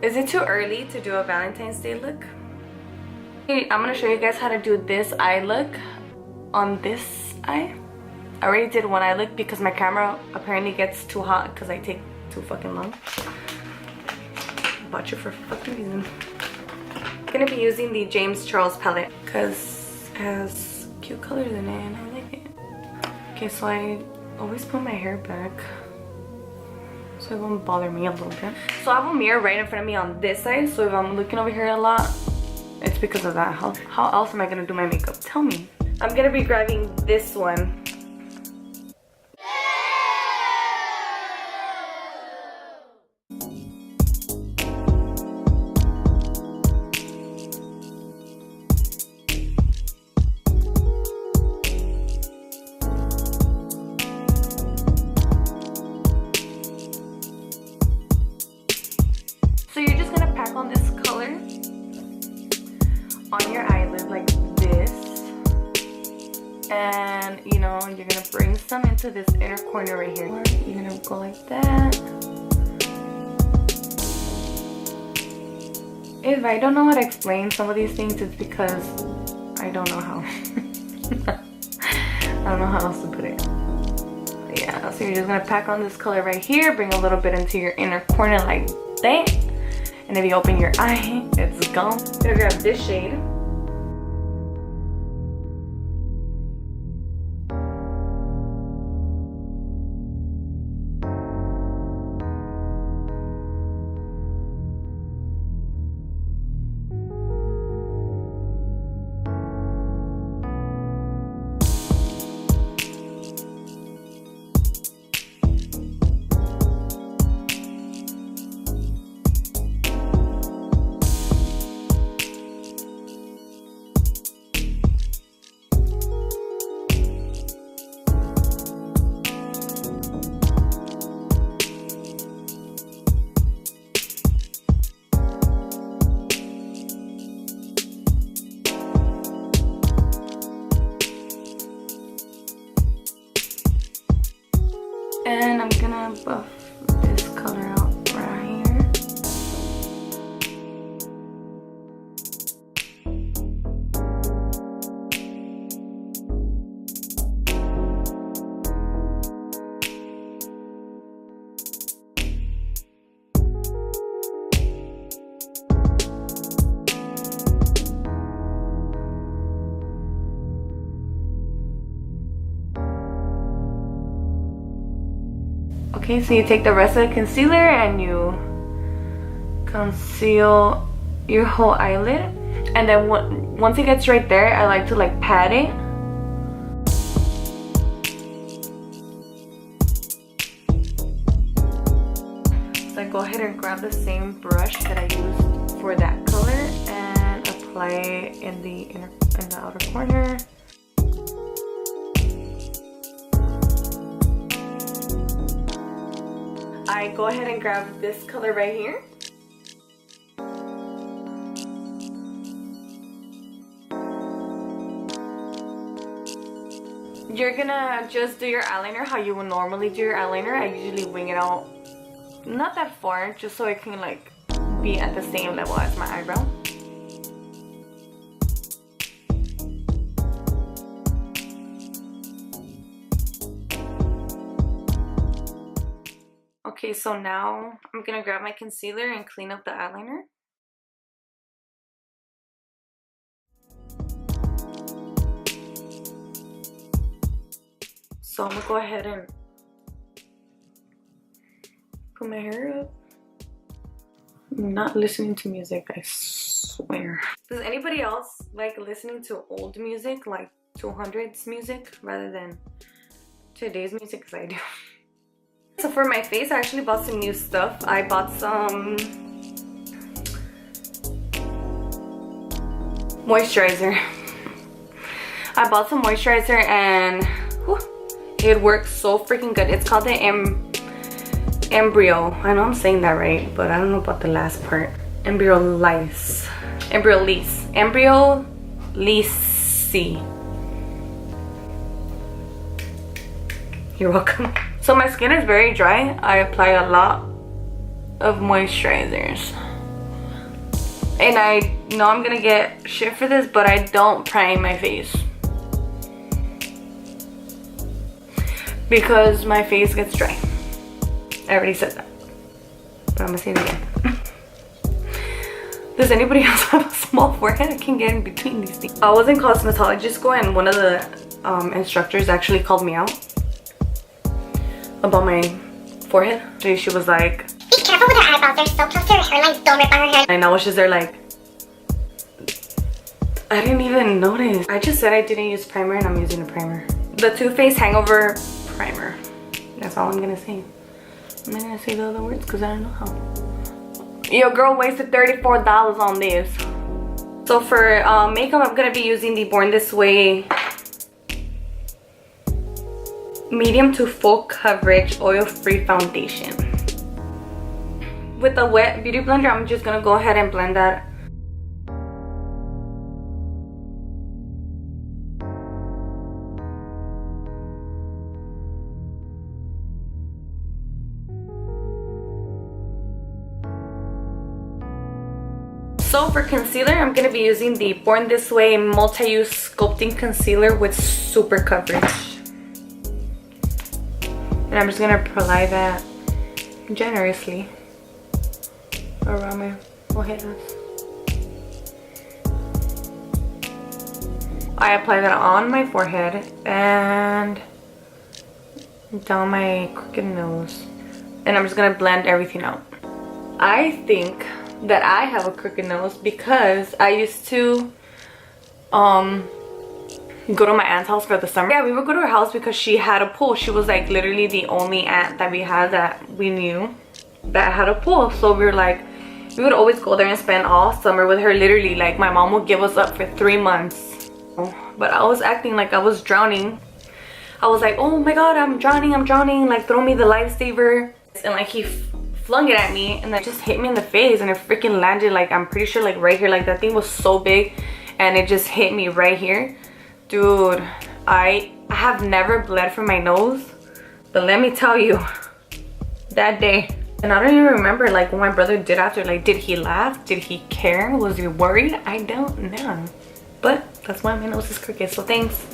Is it too early to do a Valentine's Day look? I'm gonna show you guys how to do this eye look on this eye. I already did one eye look because my camera apparently gets too hot because I take too fucking long. Bought you for fucking reason. I'm gonna be using the James Charles palette because it has cute colors in it and I like it. Okay, so I always put my hair back so it won't bother me a little bit. So I have a mirror right in front of me on this side, so if I'm looking over here a lot, it's because of that. How else am I gonna do my makeup? Tell me. I'm gonna be grabbing this one. So you're just gonna pack on this color on your eyelid like this, and you know, you're gonna bring some into this inner corner right here. You're gonna go like that. If I don't know how to explain some of these things, it's because I don't know how. I don't know how else to put it. Yeah, so you're just gonna pack on this color right here, bring a little bit into your inner corner like that. And if you open your eye, it's gone. I'm gonna grab this shade. And I'm gonna buff this color out right here. Okay, so you take the rest of the concealer and you conceal your whole eyelid, and then once it gets right there, I like to like pat it. So I go ahead and grab the same brush that I used for that color and apply it in the outer corner. I go ahead and grab this color right here. You're gonna just do your eyeliner how you would normally do your eyeliner. I usually wing it out not that far, just so it can like be at the same level as my eyebrow. Okay, so now I'm gonna grab my concealer and clean up the eyeliner. So I'm gonna go ahead and put my hair up. I'm not listening to music, I swear. Does anybody else like listening to old music, like 200s music, rather than today's music? Because I do. So for my face, I actually bought some new stuff. I bought some moisturizer. I bought some moisturizer and whew, it works so freaking good. It's called the Embryo. I know I'm saying that right, but I don't know about the last part. Embryolisse. You're welcome. So my skin is very dry. I apply a lot of moisturizers. And I know I'm gonna get shit for this, but I don't prime my face. Because my face gets dry. I already said that. But I'm gonna say it again. Does anybody else have a small forehead? I can get in between these things. I was in cosmetology school and one of the instructors actually called me out about my forehead. She was like, be careful with her eyebrows, they're so close to her hairline, don't rip on her hair. And I was just there like, I didn't even notice. I just said I didn't use primer and I'm using a primer. The Too Faced Hangover Primer. That's all I'm gonna say. I'm not gonna say the other words because I don't know how. Your girl wasted $34 on this. So for makeup, I'm gonna be using the Born This Way medium to full coverage oil-free foundation. With the wet beauty blender, I'm just gonna go ahead and blend that. So for concealer, I'm gonna be using the Born This Way multi-use sculpting concealer with super coverage. And I'm just gonna apply that generously around my forehead. I apply that on my forehead and down my crooked nose. And I'm just gonna blend everything out. I think that I have a crooked nose because I used to go to my aunt's house for the summer. Yeah, we would go to her house because she had a pool. She was like literally the only aunt that we had that we knew that had a pool. So we were like, we would always go there and spend all summer with her. Literally, like my mom would give us up for 3 months. But I was acting like I was drowning. I was like, oh my god, I'm drowning, like throw me the lifesaver. And like he flung it at me and then just hit me in the face and it freaking landed like, I'm pretty sure like right here. Like that thing was so big and it just hit me right here. Dude, I have never bled from my nose, but let me tell you, that day, and I don't even remember like what my brother did after. Like, did he laugh? Did he care? Was he worried? I don't know. But that's why my nose is crooked, so thanks,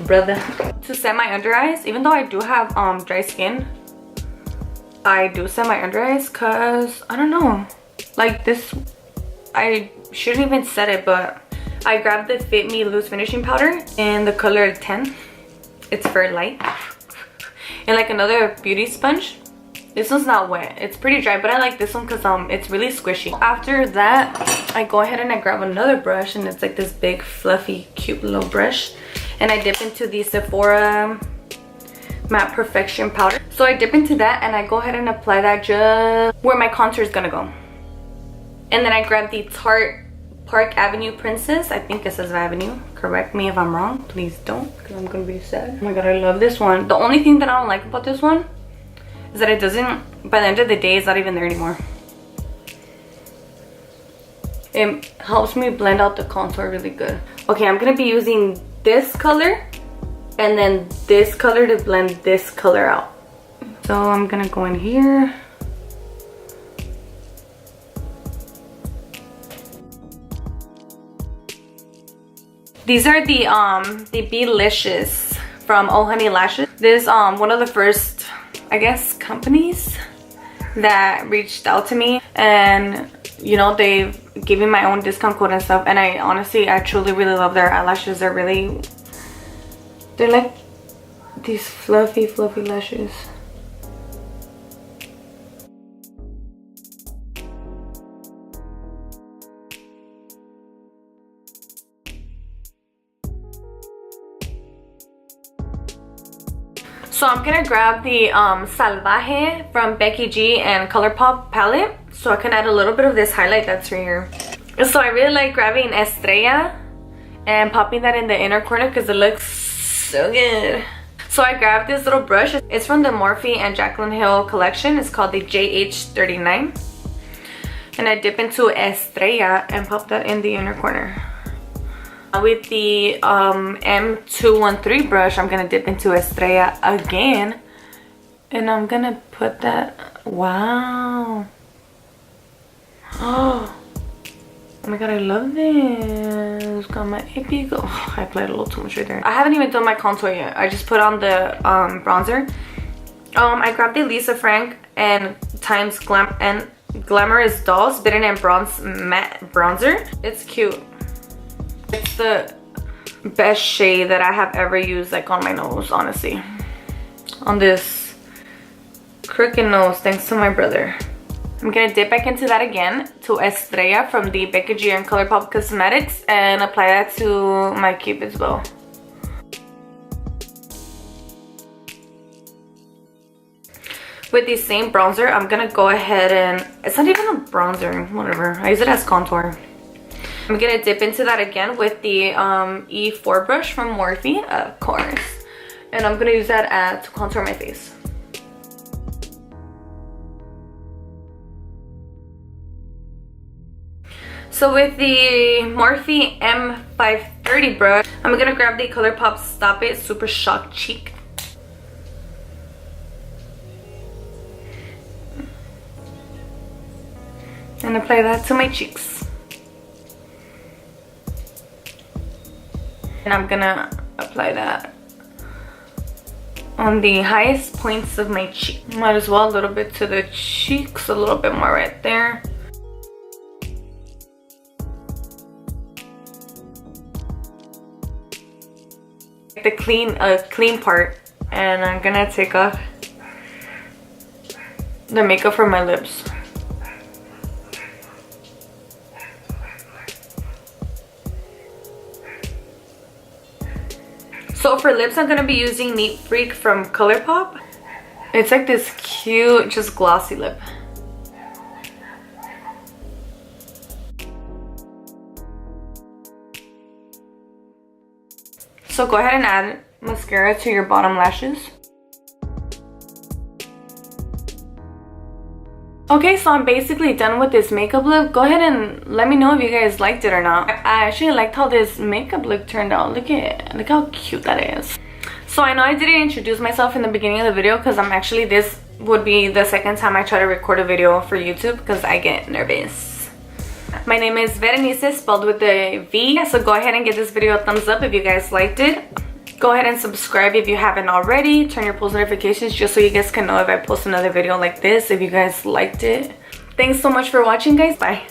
brother. To set my under eyes, even though I do have dry skin, I do set my under eyes because, I don't know, like this, I shouldn't even set it, but I grabbed the Fit Me Loose Finishing Powder in the color 10. It's for light. And like another beauty sponge. This one's not wet. It's pretty dry, but I like this one because it's really squishy. After that, I go ahead and I grab another brush, and it's like this big, fluffy, cute little brush. And I dip into the Sephora Matte Perfection Powder. So I dip into that and I go ahead and apply that just where my contour is gonna go. And then I grab the Tarte Park Avenue Princess. I think it says Avenue. Correct me if I'm wrong. Please don't, because I'm gonna be sad. Oh my god, I love this one. The only thing that I don't like about this one is that it doesn't, by the end of the day, it's not even there anymore. It helps me blend out the contour really good. Okay, I'm gonna be using this color and then this color to blend this color out. So I'm gonna go in here. These are the Beelicious from Oh Honey Lashes. This one of the first, I guess, companies that reached out to me, and you know, they've given my own discount code and stuff, and I honestly, I truly really love their eyelashes. They're like these fluffy lashes. So I'm gonna grab the Salvaje from Becky G and ColourPop palette, so I can add a little bit of this highlight that's right here. So I really like grabbing Estrella and popping that in the inner corner because it looks so good. So I grabbed this little brush. It's from the Morphe and Jaclyn Hill collection. It's called the JH39. And I dip into Estrella and pop that in the inner corner. With the M213 brush, I'm gonna dip into Estrella again, and I'm gonna put that. Wow. Oh, Oh my god, I love this. Got my AP. Oh, I applied a little too much right there. I haven't even done my contour yet. I just put on the bronzer. I grabbed the Lisa Frank and Times Glamorous Dolls Bitten and Bronze Matte Bronzer. It's cute. It's the best shade that I have ever used, like on my nose, honestly. On this crooked nose, thanks to my brother. I'm gonna dip back into that again to Estrella from the Becca G and ColourPop Cosmetics and apply that to my Cupid's bow. With the same bronzer, I'm gonna go ahead and, it's not even a bronzer, whatever, I use it as contour. I'm gonna dip into that again with the E4 brush from Morphe, of course. And I'm gonna use that to contour my face. So with the Morphe M530 brush, I'm gonna grab the ColourPop Stop It Super Shock Cheek. And apply that to my cheeks. And I'm gonna apply that on the highest points of my cheek. Might as well a little bit to the cheeks, a little bit more right there. The clean part, and I'm gonna take off the makeup from my lips. So for lips, I'm gonna be using Neat Freak from ColourPop. It's like this cute, just glossy lip. So go ahead and add mascara to your bottom lashes. Okay, so I'm basically done with this makeup look. Go ahead and let me know if you guys liked it or not. I actually liked how this makeup look turned out. Look how cute that is. So I know I didn't introduce myself in the beginning of the video because this would be the second time I try to record a video for YouTube because I get nervous. My name is Berenice, spelled with a V. So go ahead and give this video a thumbs up if you guys liked it. Go ahead and subscribe if you haven't already. Turn your post notifications just so you guys can know if I post another video like this, if you guys liked it. Thanks so much for watching, guys. Bye.